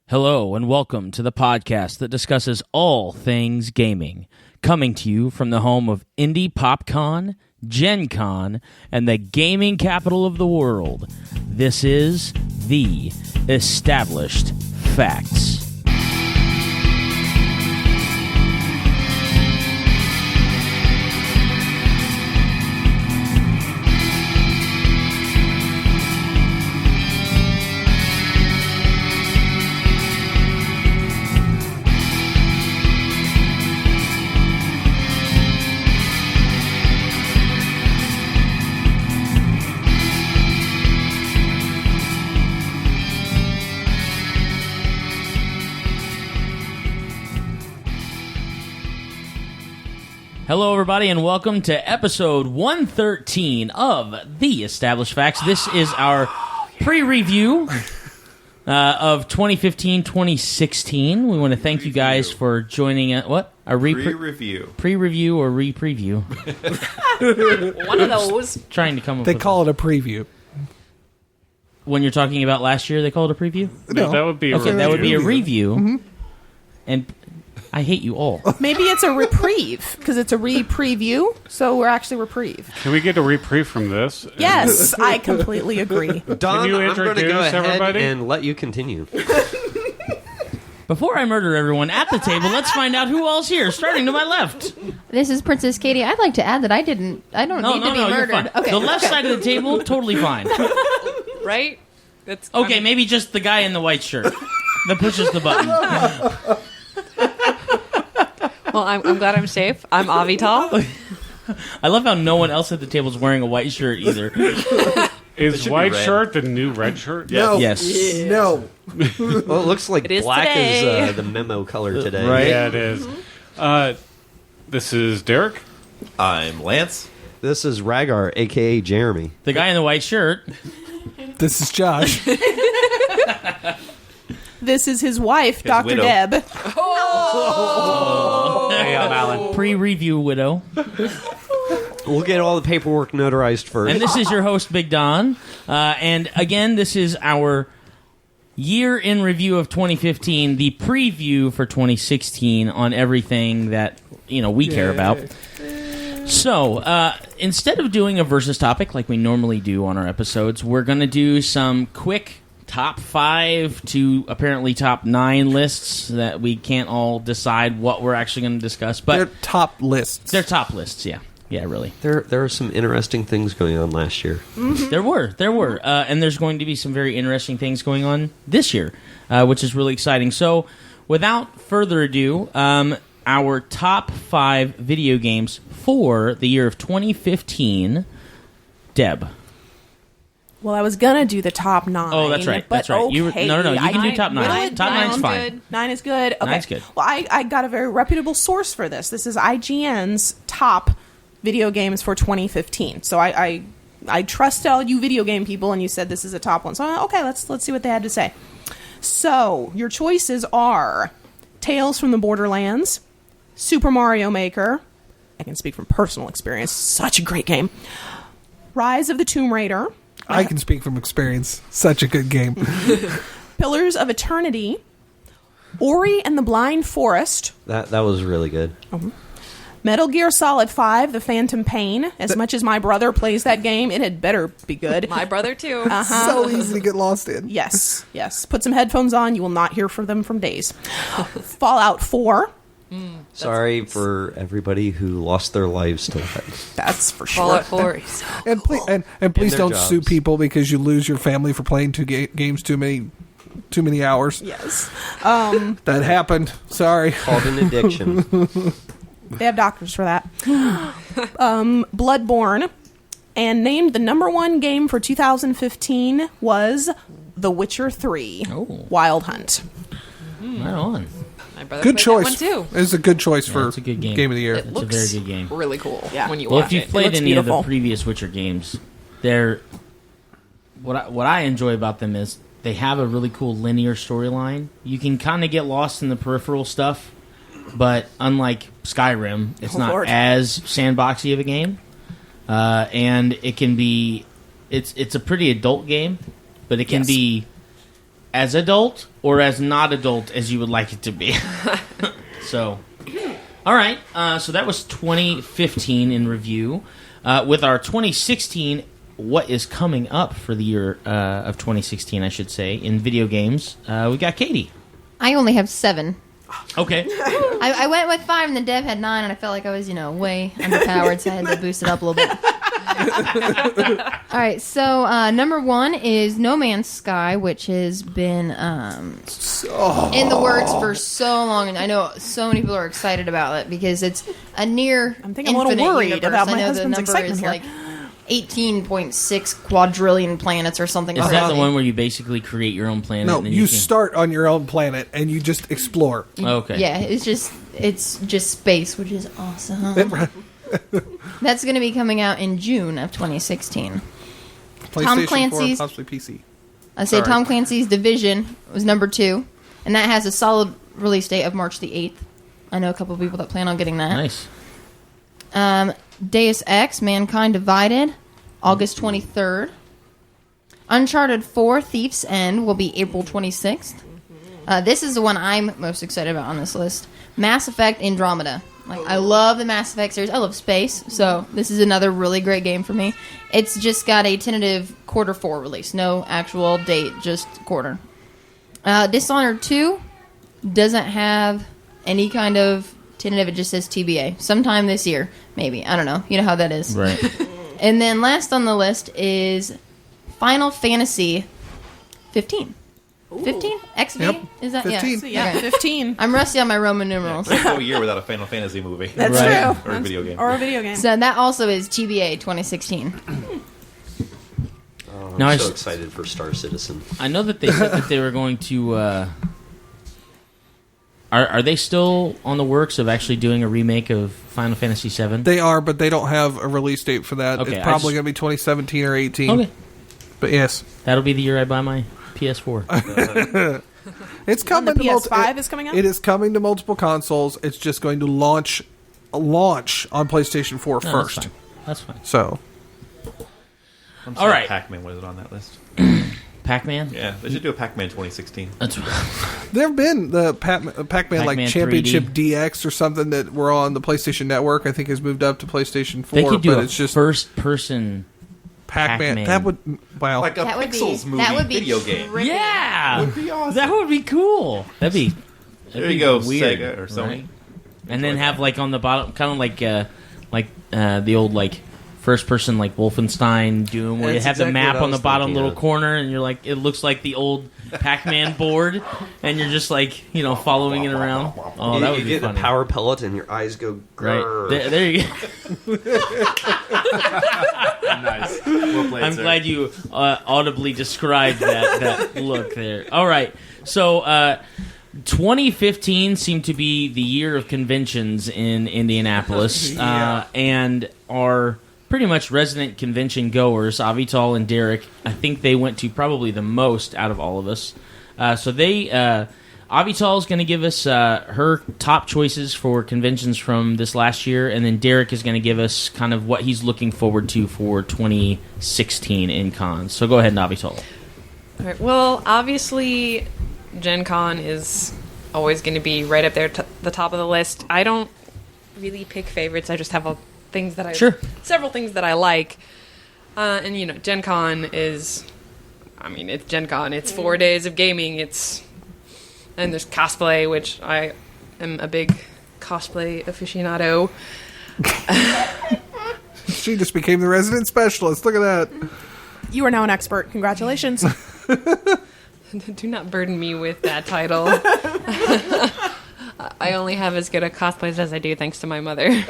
Hello and welcome to the podcast that discusses all things gaming, coming to you from the home of Indie PopCon, Gen Con, and the gaming capital of the world. This is The Established Facts. Hello, everybody, and welcome to episode 113 of The Established Facts. This is our pre-review of 2015-2016. We want to thank you guys for joining us. What? A pre-review. Pre-review or re-preview? One of those. Trying to come up They with call it a preview. When you're talking about last year, they call it a preview? No. That would be a Okay, review. that would be a review. Mm-hmm. And I hate you all. Maybe it's a reprieve, because it's a re-preview, so we're actually reprieve. Can we get a reprieve from this? Yes, I completely agree. Don, you I'm going to introduce go ahead everybody? and let you continue. Before I murder everyone at the table, let's find out who all's here, starting to my left. This is Princess Kaytie. I'd like to add that I don't need to be you're murdered. fine. Okay. The left side of the table, totally fine. Right? That's Okay, maybe just the guy in the white shirt that pushes the button. Well, I'm glad I'm safe. I'm Avital. I love how no one else at the table is wearing a white shirt either. Is white shirt the new red shirt? No. Yes. No. Well, it looks like It is black today. is the memo color today. Right. Yeah, it is. This is Derek. I'm Lance. This is Ragaar AKA Jeremy. The guy in the white shirt. This is Josh. This is his wife, Dr. widow. Deb. Hey, I'm Alan. Pre-review widow. We'll get all the paperwork notarized first. And this is your host, Big Don. And again, this is our year in review of 2015, the preview for 2016 on everything that we care about. So, instead of doing a versus topic like we normally do on our episodes, we're going to do some quick top 5 to apparently top 9 lists that we can't all decide what we're actually going to discuss. But They're top lists. they're top lists, yeah. Yeah, really. There are some interesting things going on last year. There were. And there's going to be some very interesting things going on this year, which is really exciting. So, without further ado, our top 5 video games for the year of 2015. Deb. Well, I was going to do the top 9. Oh, that's right. But That's right. Okay, No. You can do top 9. whittle it Top down. 9's fine. 9 is good. Okay. 9's good. Well, I got a very reputable source for this. This is IGN's top video games for 2015. So I trust all you video game people, and you said this is a top one. So, okay, let's see what they had to say. So, your choices are Tales from the Borderlands, Super Mario Maker. I can speak from personal experience. Such a great game. Rise of the Tomb Raider. I can speak from experience. Such a good game. Pillars of Eternity, Ori and the Blind Forest, That was really good. Metal Gear Solid 5, The Phantom Pain. As much as my brother plays that game, it had better be good. My brother, too. So easy to get lost in. Yes. Put some headphones on. You will not hear from them from days. Fallout 4. Sorry for everybody who lost their lives to that. That's for sure. Fallout 4. And please, and please their don't jobs. sue people because you lose your family for playing games too many hours. Yes. That happened. Sorry. Called an addiction. They have doctors for that. Bloodborne. And named the number 1 game for 2015 was The Witcher 3, Wild Hunt. Right on. My brother Good played choice. That one, too. It's a good choice for it's a good game. Game of the Year. It It's a very good game. really cool when you Well, watch if you've it. played looks any of beautiful. the previous Witcher games, they're what I enjoy about them is they have a really cool linear storyline. You can kind of get lost in the peripheral stuff, but unlike Skyrim, it's not Lord. as sandboxy of a game, and it can be it's a pretty adult game, but it can Yes. be as adult or as not adult as you would like it to be. So, all right. So that was 2015 in review. With our 2016, what is coming up for the year of 2016, I should say, in video games, we got Kaytie. I only have 7. Okay. I went with 5, and the dev had 9, and I felt like I was, way underpowered, so I had to boost it up a little bit. All right, so number 1 is No Man's Sky, which has been in the works for so long, and I know so many people are excited about it because it's a near I'm thinking a little worried universe. about my I know husband's the number excitement is here. like 18.6 quadrillion planets or something. Is that crazy. the one where you basically create your own planet? No, and then you can... start on your own planet and you just explore. Okay. Yeah, it's just space, which is awesome. That's going to be coming out in June of 2016. PlayStation Clancy's- 4, possibly PC. I say Sorry. Tom Clancy's Division was number 2, and that has a solid release date of March the 8th. I know a couple of people that plan on getting that. Nice. Deus Ex: Mankind Divided, August 23rd. Uncharted 4: Thief's End will be April 26th. This is the one I'm most excited about on this list. Mass Effect Andromeda. I love the Mass Effect series. I love space, so this is another really great game for me. It's just got a tentative Q4 release. No actual date, just quarter. Dishonored 2 doesn't have any kind of tentative. It just says TBA. Sometime this year, maybe. I don't know. You know how that is. Right. And then last on the list is Final Fantasy 15. 15? XV? Yep. Is that 15. So, yeah, Okay. 15. I'm rusty on my Roman numerals. There's no year without a Final Fantasy movie. That's Right. true. Or a video game. Or a video game. So that also is TBA 2016. I'm Now I so s- excited for Star Citizen. I know that they said that they were going to. Are they still on the works of actually doing a remake of Final Fantasy VII? They are, but they don't have a release date for that. Okay, It's I probably just- going to be 2017 or 18. Okay, But yes, that'll be the year I buy my PS4. it's When coming the to PS5 is coming out? It is coming to multiple consoles. It's just going to launch on PlayStation 4 No, first. That's fine. So, I'm All sorry, right. Pac-Man wasn't on that list. Pac-Man. Yeah, they should do a Pac-Man 2016. That's there have been the Pac-Man Pac-Man like Championship 3D. DX or something that were on the PlayStation Network. I think has moved up to PlayStation 4. they could do but a it's just first-person. Pac-Man. Pac-Man. That would Like a That would be- Pixels movie that would be video game. trippy. Yeah, Would be awesome. that would be cool. That'd be. There you go, weird, Sega or Sony. right? And then have like on the bottom, kind of like the old like first person like Wolfenstein Doom, where you That's have the exactly map what I on the was bottom thinking little of. corner, and you're like, it looks like the old Pac-Man board, and you're just like following it around. Oh, that would you be get funny. a power pellet and your eyes go Right grrr. there you go. Nice. Well played, I'm sir. glad you audibly described that look there. All right, so 2015 seemed to be the year of conventions in Indianapolis, Yeah. and our pretty much resident convention goers, Avital and Derek, I think they went to probably the most out of all of us. So they. Avital is going to give us her top choices for conventions from this last year, and then Derek is going to give us kind of what he's looking forward to for 2016 in cons. So go ahead, Avital. All right, well, obviously, Gen Con is always going to be right up there, the top of the list. I don't really pick favorites. I just have things that several things that I like. And Gen Con is, it's Gen Con. It's 4 days of gaming. And there's cosplay, which I am a big cosplay aficionado. she just became the resident specialist. Look at that. You are now an expert. Congratulations. Do not burden me with that title. I only have as good a cosplays as I do, thanks to my mother.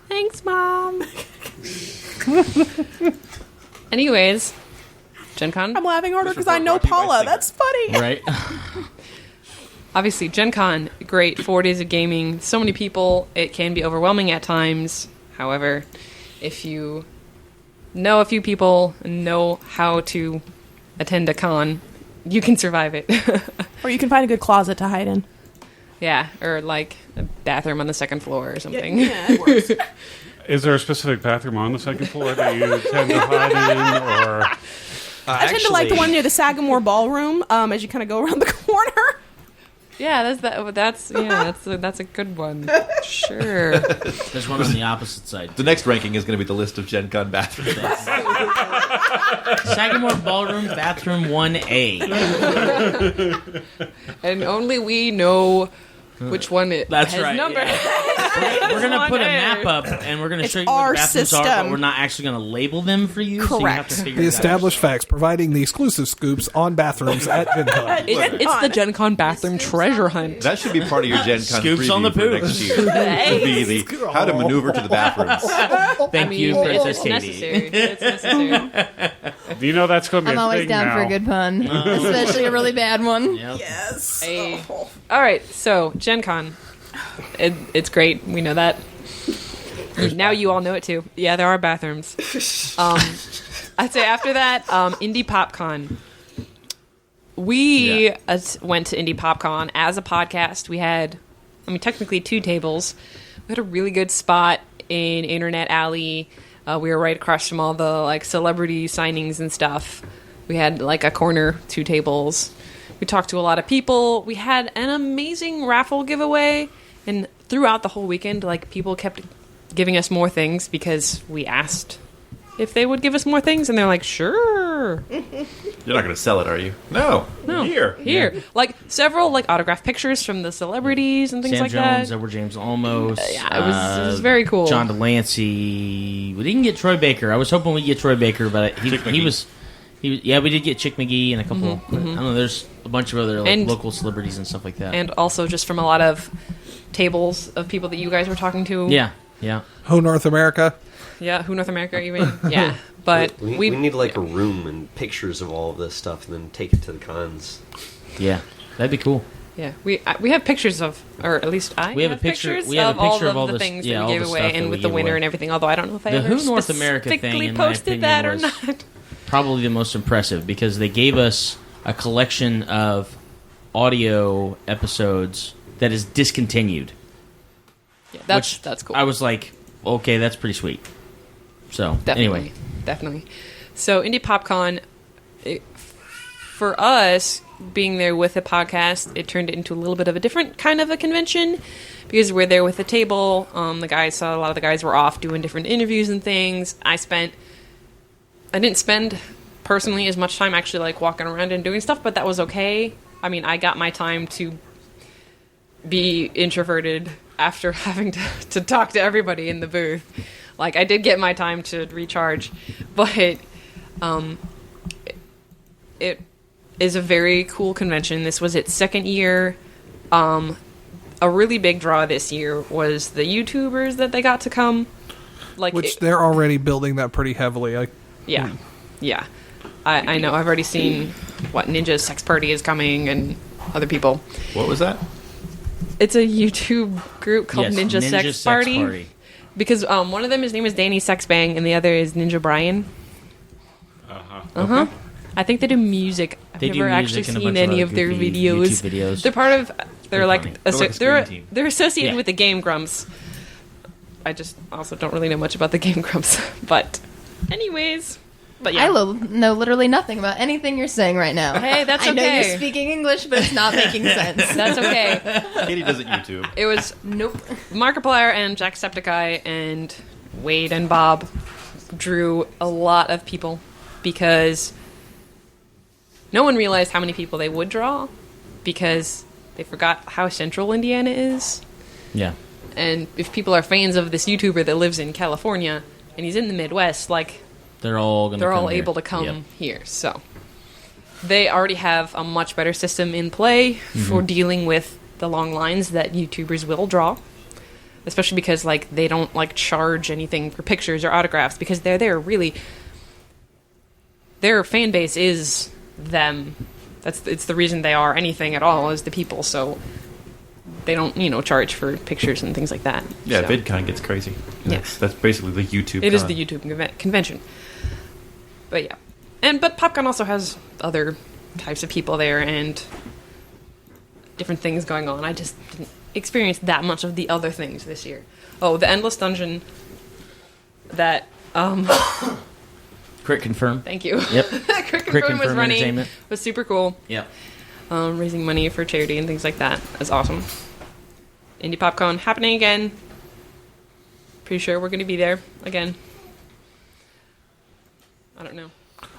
Thanks, Mom. Anyways, Gen Con. I'm laughing harder because I know Paula. That's funny. Right? Obviously, Gen Con, great. 4 days of gaming. So many people. It can be overwhelming at times. However, if you know a few people and know how to attend a con, you can survive it. Or you can find a good closet to hide in. Yeah, or like a bathroom on the second floor or something. Yeah, it works. Is there a specific bathroom on the second floor that you tend to hide in, or I tend to like the one near the Sagamore Ballroom. As you kind of go around the corner. Yeah, that's a good one. Sure. There's one on the opposite side. The next ranking is going to be the list of Gen Con bathrooms. Sagamore Ballroom Bathroom 1A. And only we know which one it That's has right. number. Yeah. We're going to put a map up, and we're going to show you our what the bathrooms are, system. but we're not actually going to label them for you. So you have to Correct. figure The it out. established facts, providing the exclusive scoops on bathrooms at Gen Con. It's the Gen Con bathroom treasure hunt. That should be part of your Gen Con Scoops preview on the for poop. next year. Would be the how to maneuver to the bathrooms. Thank you, Princess It's Kaytie. necessary. It's necessary. Do you know that's going to be I'm a always thing down now? for a good pun, especially a really bad one. Yep. Yes. Hey. All right, so Gen Con. It's great. We know that. Now you all know it too. Yeah, there are bathrooms. I'd say after that, Indie PopCon. We went to Indie PopCon as a podcast. We had, technically 2 tables. We had a really good spot in Internet Alley. We were right across from all the celebrity signings and stuff. We had a corner, 2 tables. We talked to a lot of people. We had an amazing raffle giveaway, and throughout the whole weekend, people kept giving us more things because we asked if they would give us more things, and they're like, sure. You're not going to sell it, are you? No. Here. Several autographed pictures from the celebrities and things Sam like Jones, that. Edward James Olmos. Yeah, it was very cool. John Delancey. We didn't get Troy Baker. I was hoping we'd get Troy Baker, but he was. Yeah, we did get Chick McGee and a couple. I don't know. There's a bunch of other local celebrities and stuff like that. And also just from a lot of tables of people that you guys were talking to. Yeah. Who North America? Yeah, who North America you mean? Yeah, but We need a room and pictures of all of this stuff, and then take it to the cons. Yeah, that'd be cool. Yeah, we have pictures of, or at least I We have a picture- we have a picture of all the this- things yeah, that all we the gave stuff away, that and we with the gave winner away. and everything. Although I don't know if I The ever Who North America thing, specifically in my posted that or opinion, was- not. Probably the most impressive because they gave us a collection of audio episodes that is discontinued. Yeah, which that's cool. I was like, okay, that's pretty sweet. So anyway, Definitely. So Indie PopCon, for us being there with a podcast, it turned into a little bit of a different kind of a convention because we're there with the table. A lot of the guys were off doing different interviews and things. I didn't spend personally as much time actually walking around and doing stuff, but that was okay. I got my time to be introverted after having to talk to everybody in the booth. I did get my time to recharge, but it is a very cool convention. This was its 2nd year. A really big draw this year was the YouTubers that they got to come. They're already building that pretty heavily. Yeah. I know. I've already seen what Ninja Sex Party is coming and other people. What was that? It's a YouTube group called yes, Ninja Sex Party. Because one of them, his name is Danny Sexbang, and the other is Ninja Brian. Okay. I think they do music. I've They do never music actually and a seen bunch of any other of their goofy videos. YouTube videos. They're part of. They're Pretty funny. they're associated Yeah. with the Game Grumps. I just also don't really know much about the Game Grumps, but anyways, but yeah. I know literally nothing about anything you're saying right now. Hey, that's I know okay. you're speaking English, but it's not making sense. That's okay. Kaytie doesn't YouTube. It was Nope. Markiplier and Jacksepticeye and Wade and Bob drew a lot of people because no one realized how many people they would draw because they forgot how central Indiana is. yeah. And if people are fans of this YouTuber that lives in California and he's in the Midwest, They're all able to come here. So they already have a much better system in play for dealing with the long lines that YouTubers will draw. Especially because they don't charge anything for pictures or autographs because they're there really. Their fan base is them. It's the reason they are anything at all is the people. So they don't charge for pictures and things like that. Yeah, so. VidCon gets crazy. Yes. That's basically the YouTube. It is con. the YouTube convention. But yeah. But PopCon also has other types of people there and different things going on. I just didn't experience that much of the other things this year. Oh, the Endless Dungeon that Crit confirm. Thank you. Yep. Crit Crit Confirm was confirm running. entertainment. Was super cool. Yep. Raising money for charity and things like that. That's awesome. Indie PopCon happening again. Pretty sure we're going to be there again. I don't know.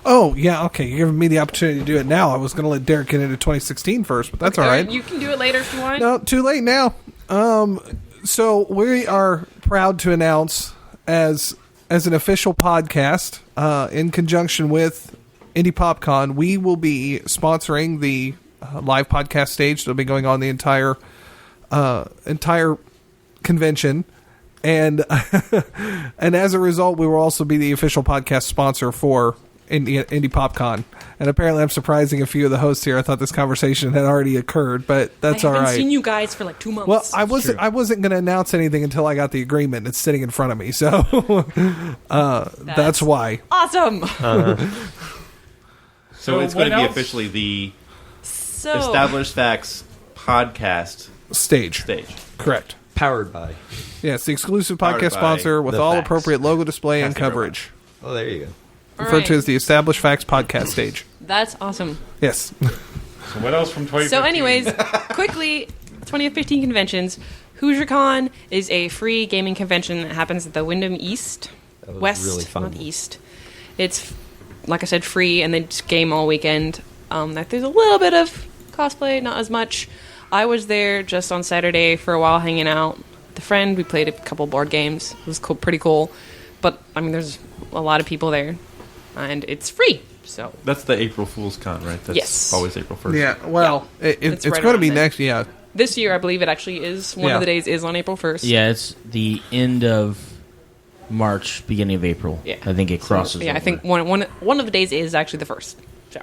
Oh, yeah, okay. You're giving me the opportunity to do it now. I was going to let Derek get into 2016 first, but that's all right. You can do it later if you want. No, too late now. So we are proud to announce as an official podcast, in conjunction with Indie PopCon, we will be sponsoring the live podcast stage that'll be going on the entire convention. And and as a result, we will also be the official podcast sponsor for Indie PopCon. And apparently I'm surprising a few of the hosts here. I thought this conversation had already occurred, but that's all right. I haven't seen you guys for like 2 months. Well, I wasn't going to announce anything until I got the agreement. It's sitting in front of me, so that's why. Awesome. So it's what going to be else? officially the So Established Facts podcast Stage. Correct. Powered by. Yes, the exclusive Powered podcast by sponsor with the all facts. appropriate logo display and Casting robot. coverage. Oh, there you go. Referred to as the Established Facts podcast stage. that's awesome. Yes. So what else from 2015? So, anyways, quickly, 2015 conventions. HoosierCon is a free gaming convention that happens at the Wyndham East, That was West, really fun. not East. It's, like I said, free, and they just game all weekend. There's a little bit of cosplay, not as much. I was there just on Saturday for a while, hanging out with a friend. We played a couple board games. It was cool, pretty cool. But I mean, there's a lot of people there, and it's free. So That's the April Fool's Con, right? That's Yes. always April 1st. Yeah, well, It's it's right going to around be then. next, yeah. this year, I believe it actually is. One Yeah. of the days is on April 1st. Yeah, it's the end of March, beginning of April. Yeah. I think it crosses. Yeah, I over. think one of the days is actually the first. So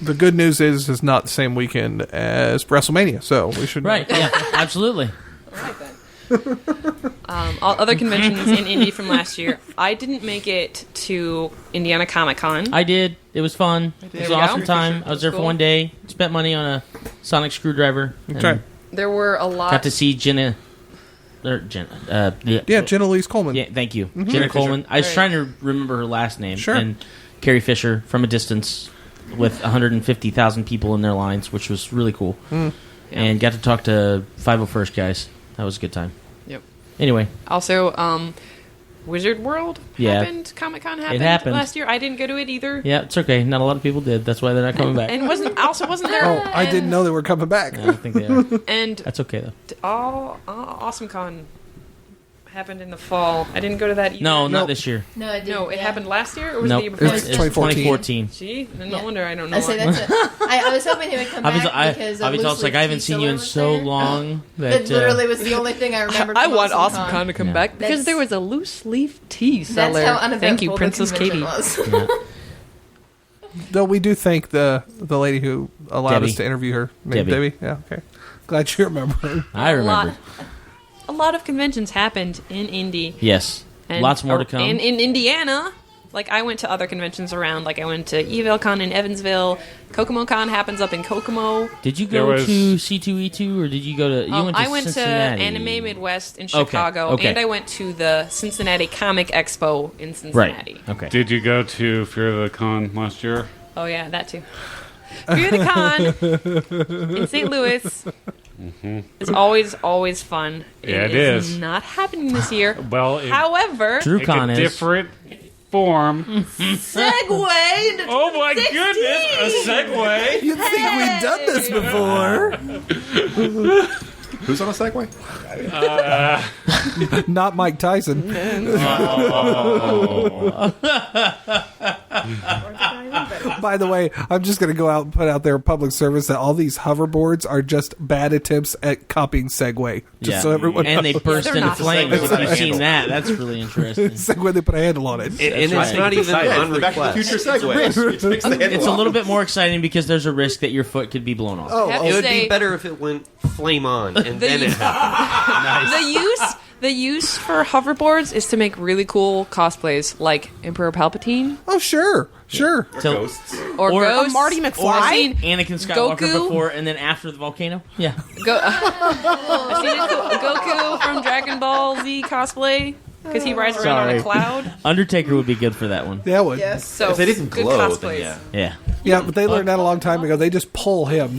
The good news is it's not the same weekend as WrestleMania, so we should... Right. Yeah. Absolutely. all other conventions in Indy from last year. I didn't make it to Indiana Comic Con. I did. It was fun. It was There an we awesome go. time. I was there for Cool. one day. Spent money on a sonic screwdriver. and Okay. There were a lot. Got to see Jenna. Yeah, Jenna Louise Coleman. Yeah, thank you. Jenna Coleman. I was Right. trying to remember her last name. Sure. And Carrie Fisher from a distance with 150,000 people in their lines, which was really cool. And got to talk to 501st guys. That was a good time. Yep. Anyway, Also, Wizard World Yeah. happened. Comic Con happened, happened. last year. I didn't go to it either. yeah, it's okay. Not a lot of people did. That's why they're not coming back. And wasn't there? Oh, I didn't know they were coming back. I don't think they are. And That's okay though. Awesome Con happened in the fall. I didn't go to that either. No, No. not this year. No, it didn't. No, it happened last year, or was No, it the year it's before? It's 2014. See, no Yeah. wonder I don't know. I say why. that's it. I was hoping he would come back because I was like, I haven't seen you in so long that That literally was the only thing I remembered. I from want Awesome Con. Con to come Yeah. back because That's- there was a loose leaf tea That's seller. how uneventful Thank you, the Princess convention Kaytie. was. Though we do thank the lady who allowed Debbie. us to interview her. Named Debbie. Debbie? Yeah, okay. Glad you remember. I remember. A lot of conventions happened in Indy. Yes, And, lots more to come. And in Indiana, like I went to other conventions around. Like I went to Evital Con in Evansville. Kokomo Con happens up in Kokomo. Did you There go was- to C2E2 or did you go to? You went to I went to Cincinnati. Anime Midwest in Okay, Chicago, okay. and I went to the Cincinnati Comic Expo in Right. Cincinnati. Okay. Did you go to Fear of the Con last year? Oh yeah, that too. Fear the Con in St. Louis. It's always fun. Yeah, it is is. not happening this year. Well, it, However, Drew Con a is. different form. segue. Oh my goodness, a segue. You'd think we'd done this before. Who's on a Segway? Not Mike Tyson. By the way, I'm just going to go out and put out there public service that all these hoverboards are just bad attempts at copying Segway. Just so everyone and they knows. burst they're into not the flames. same. If you've seen that, that's really interesting. Segway, they put a handle on it. And it's right. not even on the Back to the request. Future Segway. You fix the handle It's a off. little bit more exciting because there's a risk that your foot could be blown off. Oh, Have It to would say, be better if it went flame on and then it happened. the use for hoverboards is to make really cool cosplays, like Emperor Palpatine oh, sure. Or So- ghosts. or Or- Ghosts, Marty or McFly? I've seen Anakin Skywalker Goku. before and then after the volcano. Yeah. I've seen Goku from Dragon Ball Z cosplay. because he rides around on a cloud. Undertaker would be good for that one. Yeah, it would. Yes. So If they didn't good glow, cosplays. then yeah. Yeah. Yeah, but they learned that a long time ago. They just pull him.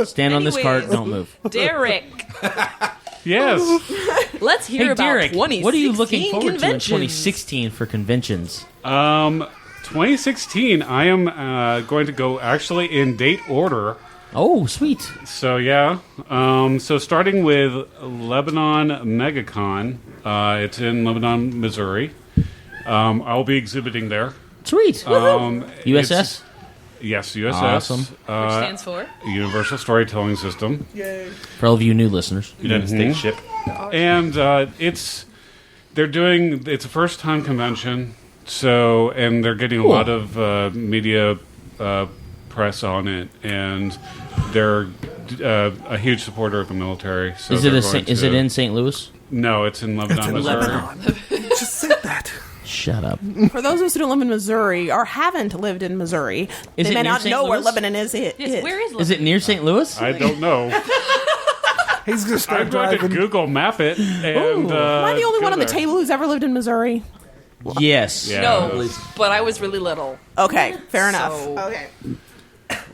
Stand on this cart, Anyways. don't move. Derek, Yes. let's hear Hey, about Derek, 2016 what are you looking forward to in conventions. 2016 for conventions? 2016, I am going to go actually in date order. Oh, sweet. So, yeah. So, starting with Lebanon MegaCon. It's in Lebanon, Missouri. I'll be exhibiting there. Sweet. USS? It's- Yes, USS. Awesome. Which stands for? Universal Storytelling System. For all of you new listeners. United States ship. And it's a first time convention, so and they're getting a lot of media press on it, and they're a huge supporter of the military. So Is it in St. Louis? No, it's in Lebanon, Missouri. Just say that. Shut up. For those of us who don't live in Missouri or haven't lived in Missouri, Is they it may near not St. know where Louis? Lebanon is. Yes, where is Is it near St. Louis? I don't know. He's going to start I'm going to driving. Google map it. And, Am I the only go one on the there. table who's ever lived in Missouri? Yes. Yeah. No, but I was really little. Okay, fair enough. So- Okay.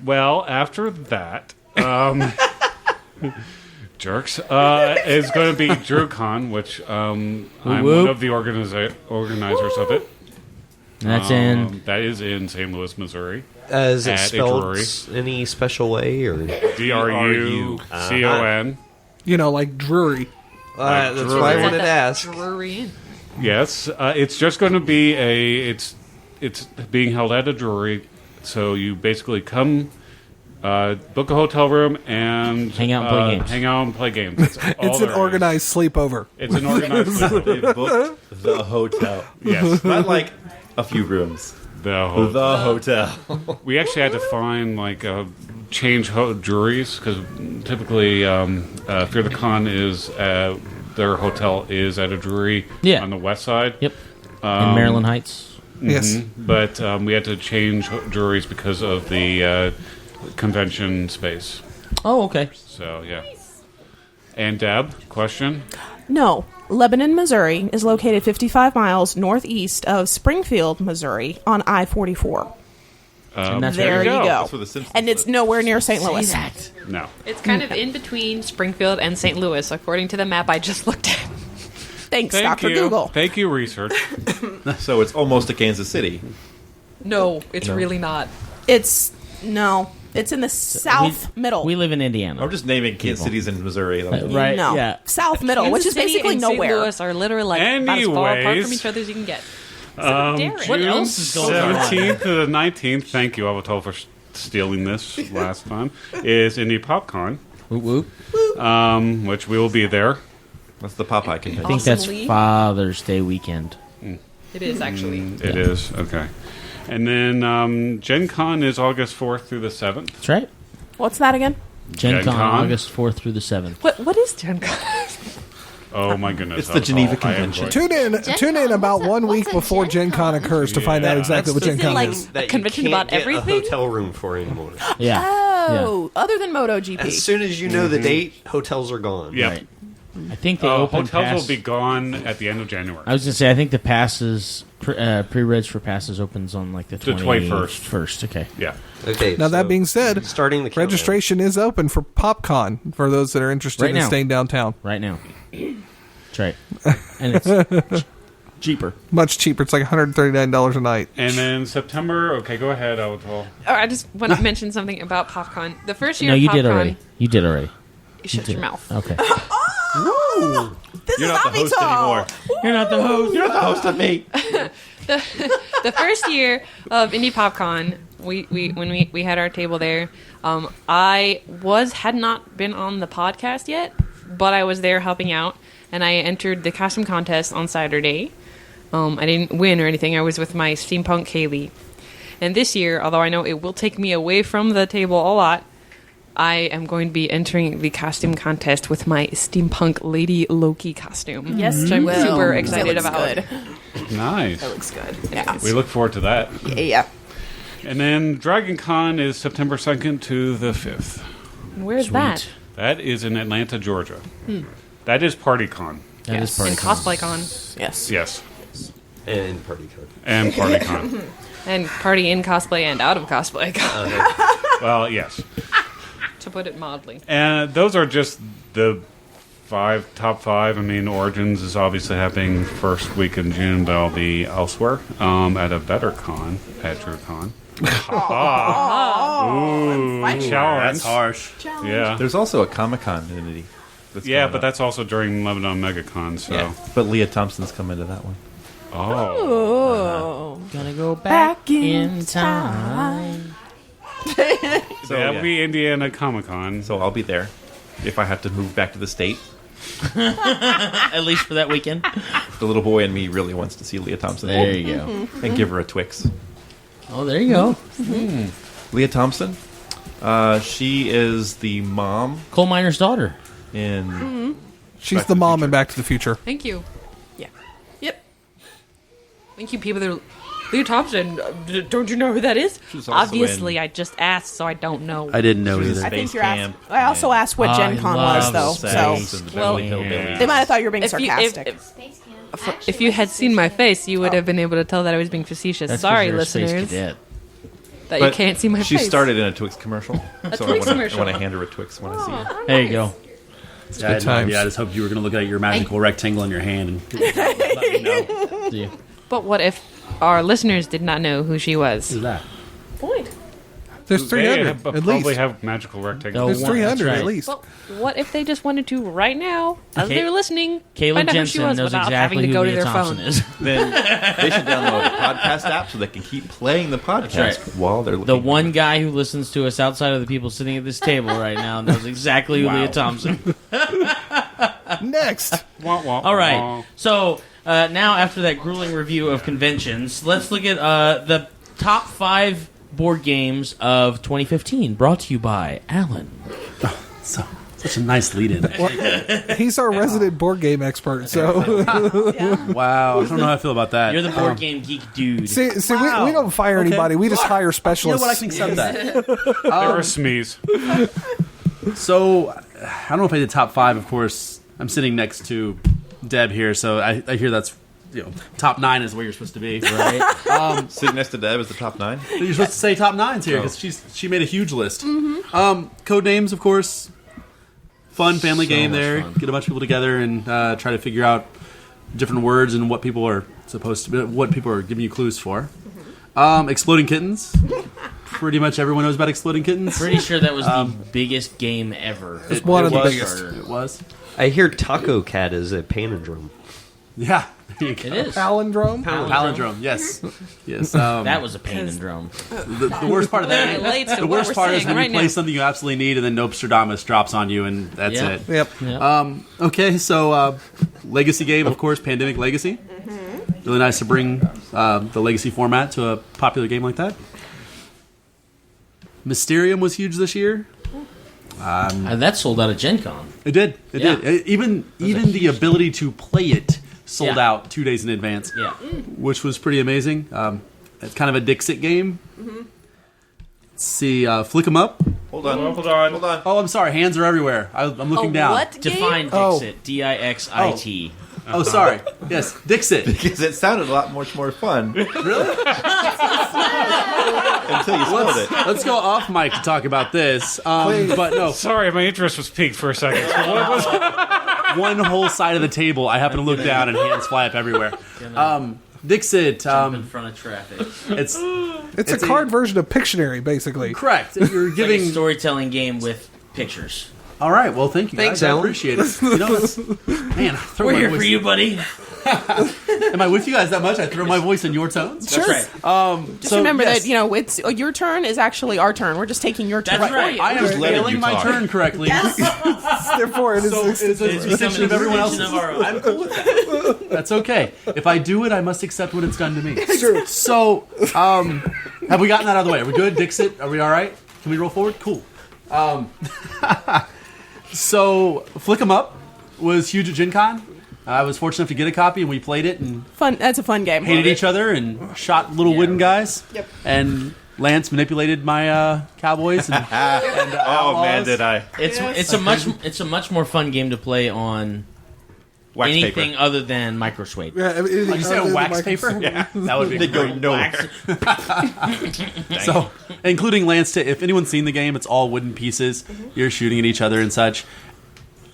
Well, after that, jerks, is going to be DrewCon, which I'm Whoop. one of the organizers of it. That's in. That is in St. Louis, Missouri. Is it At a spelled brewery. any special way, or DRUCON. You know, like Drury. that's Drury. why I Is that wanted to ask? Drury Inn. Yes, it's just going to be it's being held at a brewery. So you basically come, book a hotel room, and Hang out and play games. Hang out and play games. That's all It's an there is. organized sleepover. It's an organized. They booked the hotel. Yes, Not like a few rooms. the hotel. The hotel. We actually had to find change juries because typically Fear the Con is their hotel is at a jury on the west side. Yep. In Maryland Heights. Yes. But we had to change juries because of the convention space. Oh, okay. So yeah. And Deb, question? No. Lebanon, Missouri is located 55 miles northeast of Springfield, Missouri on I-44. And that's There where you go. That's where the Simpsons And it's live. nowhere near St. Louis. No. It's kind of in between Springfield and St. Louis, according to the map I just looked at. Thanks, Thank Dr. you. Google. Thank you, research. So it's almost to Kansas City. No, it's really not. It's in the south middle. We live in Indiana. I'm just naming Kansas cities in Missouri. Right, no. yeah. South middle, which is Kansas City basically and nowhere. St. Louis are literally like about as far apart Anyways. from each other as you can get. Derek. What June else is going on? 17th to the 19th, thank you, Avital, for stealing this last time, is Indie PopCon, Whoop, whoop. which we will be there. That's the Popeye I convention. think that's Awesomely. Father's Day weekend. It is actually. It is, okay. And then Gen Con is August 4th through the 7th. That's right. What's that again? Gen Gen Con, Con. August 4th through the 7th. What is Gen Con? Oh my goodness. It's the Geneva Avital, I am Convention. going- Tune in about What's 1 week a before Gen Gen Con Con? occurs to find out Yeah. exactly what Is Gen it Con like is. That you convention can't about get everything? a hotel room for anymore. Yeah. Oh, other than MotoGP. As soon as you know the date, hotels are gone. Yeah. Right. I think they open hotels pass- will be gone at the end of January. I was going to say, I think the passes, pre-reg for passes opens on like the 21st. 21st. Okay. Yeah. Okay. Now, that so being said, starting the countdown. registration is open for PopCon for those that are interested Right in now. staying downtown. Right now. That's right. And it's cheaper. Much cheaper. It's like $139 a night. And then September, okay, go ahead, Avital. Oh, I just want to mention something about PopCon. The first year No, of you PopCon, did already. You did already. Shut your mouth. Okay. This You're is not the host Avital. anymore. You're not the host. You're the host of me. The first year of Indie PopCon, when we had our table there, I had not been on the podcast yet, but I was there helping out, and I entered the costume contest on Saturday. I didn't win or anything. I was with my steampunk Kaytie. And this year, although I know it will take me away from the table a lot, I am going to be entering the costume contest with my steampunk Lady Loki costume. Yes, which you I'm will. super That excited looks about. good. Nice. Looks good. Yeah. We look forward to that. Yeah. And then Dragon Con is September 2nd to the 5th. And where's Sweet. that? That is in Atlanta, Georgia. That is PartyCon. That is And PartyCon. CosplayCon. Yes. Yes. And party code. And PartyCon. And party in cosplay and out of cosplay. Well, yes. To put it mildly. And those are just the top five. I mean, Origins is obviously happening first week in June, but I'll be elsewhere at a better con, at DrewCon. Ooh, challenge. That's harsh. Yeah. There's also a Comic-Con entity. Yeah, but that's also during Lebanon MegaCon, so. Yeah. But Leah Thompson's coming to that one. Oh. Gonna go back in time. So So, that'll yeah. be Indiana Comic Con. So I'll be there if I have to move back to the state. At least for that weekend. The little boy in me really wants to see Leah Thompson. There you go. And give her a Twix. Oh, there you go. Leah Thompson, she is the mom Coal miner's daughter. in... She's Back the to the mom Future. in Back to the Future. Thank you. Yeah. Yep. Thank you, people that are... Leah Thompson, don't you know who that is? She's also Obviously, in- I just asked, so I don't know. I didn't know She was either. I think Space you're Camp asking. I also asked what Gen Con was, though. Sex So and the Well, Beverly Hillbillies. they might have thought you were being If you- sarcastic. if you had seen my face, you would have been able to tell that I was being facetious. That's 'cause Sorry, you're a space listeners, cadet. that you But can't see my she face. started in a Twix commercial. So Twix I commercial. want to hand her a Twix when I see her. There you go. Yeah, I had no times. idea. I just hoped you were going to look at your magical rectangle in your hand and let me know. Yeah. But what if our listeners did not know who she was? Who's that? Point. There's 300 at probably least. have magical rectangles. No. There's That's 300 right. at least. Well, what if they just wanted to right now, as Kay- they're listening, Caleb find out who she Jensen was knows without exactly having to who go to Leah their Thompson phone? is. Then they should download a podcast app so they can keep playing the podcast right. while they're looking. The one guy who listens to us outside of the people sitting at this table right now knows exactly who Leah Thompson. Next. Wah, wah, All right. wah. So now, after that grueling review of conventions, let's look at the top 5 board games of 2015, brought to you by Alan. So, such a nice lead-in. He's our resident board game expert, so... Wow. I don't know how I feel about that. You're the board game geek dude. see, we don't fire anybody. We just hire You know specialists. what? I can accept that. There were smees. So, I don't know if I did top 5, of course. I'm sitting next to Deb here, so I hear that's, top 9 is where you're supposed to be. Right? Sitting next to Deb is the top 9. You're supposed to say top 9s here, because she made a huge list. Code names, of course. Fun family game much there. fun. Get a bunch of people together and try to figure out different words and what people are supposed to be, what people are giving you clues for. Exploding Kittens. Pretty much everyone knows about Exploding Kittens. Pretty sure that was the biggest game ever. It's one of the was. biggest. It was. I hear Taco Cat is a palindrome. Yeah. There you go. It is. Palindrome? Palindrome. Yes. Yes. That was a palindrome. The worst part of that. That relates to The what worst we're part is saying when you right play now. something you absolutely need, and then Nostradamus drops on you, and that's Yeah. it. Yep. Yeah. Okay, so legacy game, of course, Pandemic Legacy. Really nice to bring the legacy format to a popular game like that. Mysterium was huge this year. And that sold out at Gen Con. It did. It Yeah. did. Even the ability to play it sold Yeah. out 2 days in advance, Yeah. which was pretty amazing. It's kind of a Dixit game. Let's see, Flick 'em Up. Hold on. Hold on. Hold on. Oh, I'm sorry, hands are everywhere. I'm looking down. What game? Define Oh. Dixit. Dixit. Oh, sorry. Yes, Dixit. Because it sounded a lot much more fun. Really? Until you spelled it. Let's go off mic to talk about this. But no, Sorry, my interest was piqued for a second. So what was one whole side of the table, I happen to look down and hands fly up everywhere. Dixit, In front of traffic. it's It's a card version of Pictionary, basically. correct. You're Like a giving. storytelling game with pictures. All right, well, thank you Thanks, guys. I Alan. appreciate it. You know, it's, man, I throw We're my here voice. for you, buddy. Am I with you guys that much? I throw my voice in your tones. That's right. Just remember that, it's your turn is actually our turn. We're just taking your turn. That's for right. you. I am Just letting failing you my talk. turn correctly. Therefore, it is So it's an It's extension of everyone else's. of our own. I'm cool with that. That's okay. If I do it, I must accept what it's done to me. So, have we gotten that out of the way? Are we good? Dixit, are we all right? Can we roll forward? Cool. So, Flick 'em Up was huge at Gen Con. I was fortunate enough to get a copy, and we played it and Fun. That's a fun game. hated each other and shot little wooden guys. Yep. And Lance manipulated my cowboys. And, Oh man, did I? It's a much more fun game to play on Wax anything paper. other than microsuede. Yeah, anything You said other than wax the paper? Yeah, That would be they go great. nowhere. So, including Lance, if anyone's seen the game, it's all wooden pieces. You're shooting at each other and such.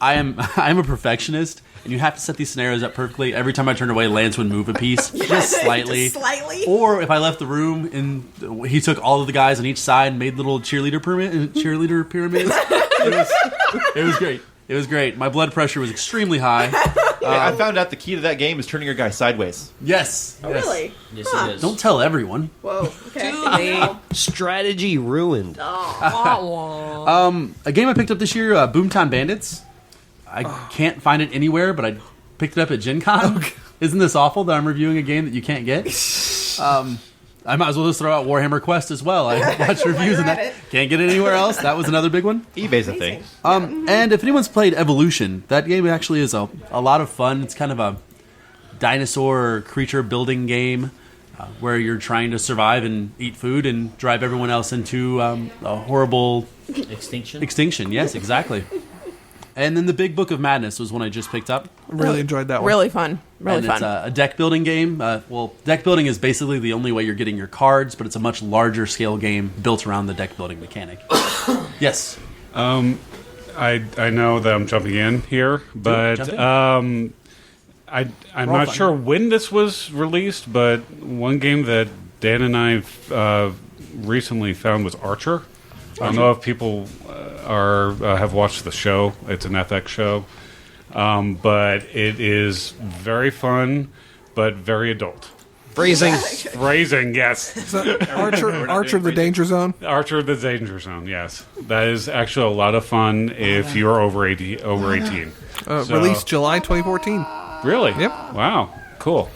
I'm a perfectionist, and you have to set these scenarios up perfectly. Every time I turned away, Lance would move a piece just slightly. Slightly. Or if I left the room and he took all of the guys on each side and made little cheerleader pyramids. It was great. It was great. My blood pressure was extremely high. I found out the key to that game is turning your guy sideways. Yes. Oh, really? Yes, it is. Don't tell everyone. Whoa. Okay. Strategy ruined. A game I picked up this year, Boomtown Bandits. I can't find it anywhere, but I picked it up at Gen Con. Okay. Isn't this awful that I'm reviewing a game that you can't get? I might as well just throw out Warhammer Quest as well. I watched reviews and that. Can't get it anywhere else. That was another big one. eBay's a thing. And if anyone's played Evolution, that game actually is a lot of fun. It's kind of a dinosaur creature building game where you're trying to survive and eat food and drive everyone else into a horrible Extinction. Yes, exactly. And then the Big Book of Madness was one I just picked up. Really enjoyed that one. Really fun. Really And fun. it's a deck building game. Deck building is basically the only way you're getting your cards, but it's a much larger scale game built around the deck building mechanic. Yes. I know that I'm jumping in here, but Jump in. I'm not sure when this was released, but one game that Dan and I recently found was Archer. I don't know if people have watched the show. It's an FX show, but it is very fun, but very adult. Phrasing. Phrasing, yes. Archer the Danger Zone. Archer the Danger Zone, yes. That is actually a lot of fun if you're over 18. Released July 2014. Really? Yep. Wow. Cool.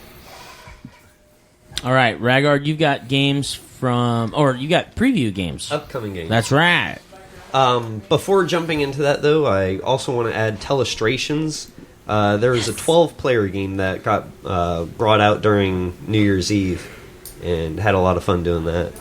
All right, Ragaar, you've got games you got preview games. Upcoming games. That's right. Before jumping into that, though, I also want to add Telestrations. There was a 12-player game that got brought out during New Year's Eve, and had a lot of fun doing that.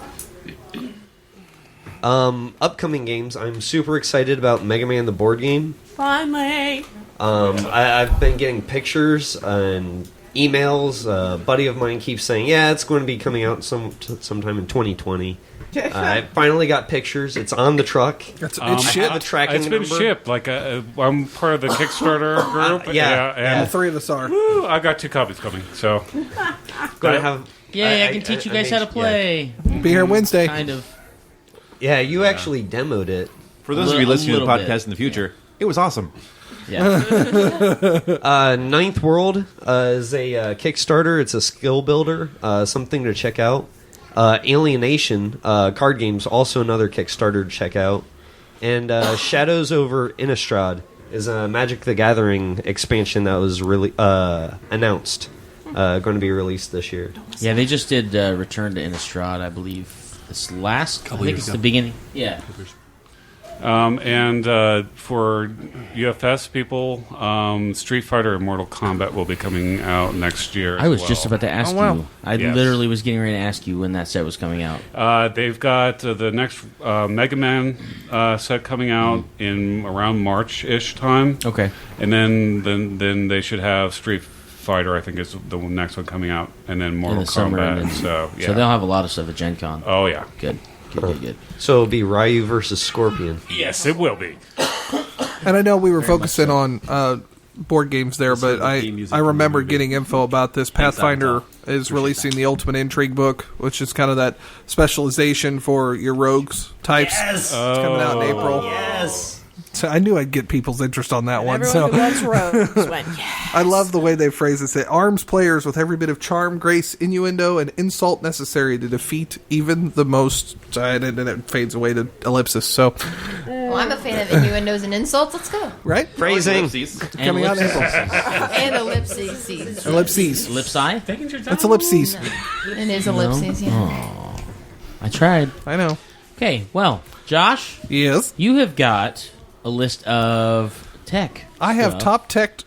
Upcoming games, I'm super excited about Mega Man the board game. Finally. I've been getting pictures and emails. A buddy of mine keeps saying, yeah, it's going to be coming out sometime in 2020. I finally got pictures. It's on the truck. It's I shipped. have a tracking It's been number. shipped. I'm part of the Kickstarter group. Yeah. And All three of us are. woo, I got 2 copies coming. So Gonna have. Yay, I can teach you guys how to play. Be here Wednesday. Kind of. Yeah, you actually demoed it. For those of you listening to the little podcast in the future, it was awesome. Yeah. Ninth World is a Kickstarter. It's a skill builder. Something to check out. Alienation card games, also another Kickstarter to check out. And Shadows over Innistrad is a Magic the Gathering expansion that was really announced. Going to be released this year. Yeah, they just did Return to Innistrad, I believe, this last. I think years it's ago. the beginning. Yeah. and for UFS people, Street Fighter and Mortal Kombat will be coming out next year. I was just about to ask you. I Yes. literally was getting ready to ask you when that set was coming out. They've got the next Mega Man set coming out in around March-ish time. Okay. And then they should have Street Fighter, I think, is the next one coming out, and then Mortal In the summer, Kombat. and then- So yeah. So they'll have a lot of stuff at Gen Con. Oh yeah. Good. Good. So it'll be Ryu versus Scorpion. Yes, it will be. And I know we were focusing on board games there, but I remember getting info about this. Pathfinder is releasing the Ultimate Intrigue book, which is kind of that specialization for your rogues types. Yes! It's coming out in April. Yes! So I knew I'd get people's interest on that one. Everyone So who loves rogues went, yes. I love the way they phrase it. It arms players with every bit of charm, grace, innuendo, and insult necessary to defeat even the most... And then it fades away to ellipsis. So, Well, I'm a fan of innuendos and insults. Let's go. right? Phrasing. Coming out in April. And ellipses. Ellipses. Ellipsi? That's ellipses. It is ellipses, yeah. I tried. I know. Okay, well, Josh, Yes. you have got a list of tech. I have stuff. top tech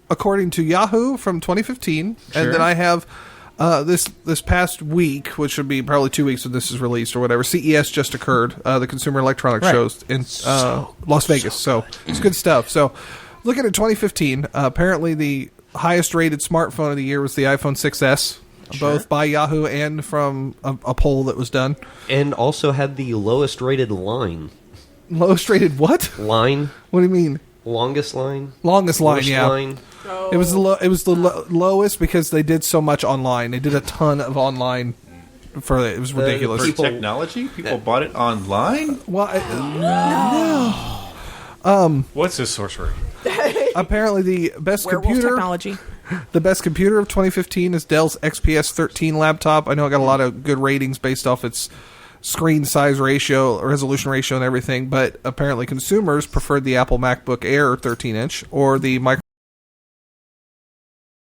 according to Yahoo from 2015, Sure. and then I have this past week, which should be probably 2 weeks when this is released or whatever. CES just occurred, the Consumer Electronics Right. shows in Las Vegas, so it's good stuff. So looking at 2015, apparently the highest rated smartphone of the year was the iPhone 6S, both by Yahoo and from a poll that was done. And also had the lowest rated line. Lowest rated what? Line. What do you mean? Longest line. Longest line, Worst yeah. line. It was the lowest because they did so much online. They did a ton of online. It was ridiculous. For technology, people bought it online. Well, What's his sorcery? apparently the best Werewolf computer. technology. The best computer of 2015 is Dell's XPS 13 laptop. I know it got a lot of good ratings based off its screen size ratio, resolution ratio, and everything. But apparently, consumers preferred the Apple MacBook Air 13-inch or the Microsoft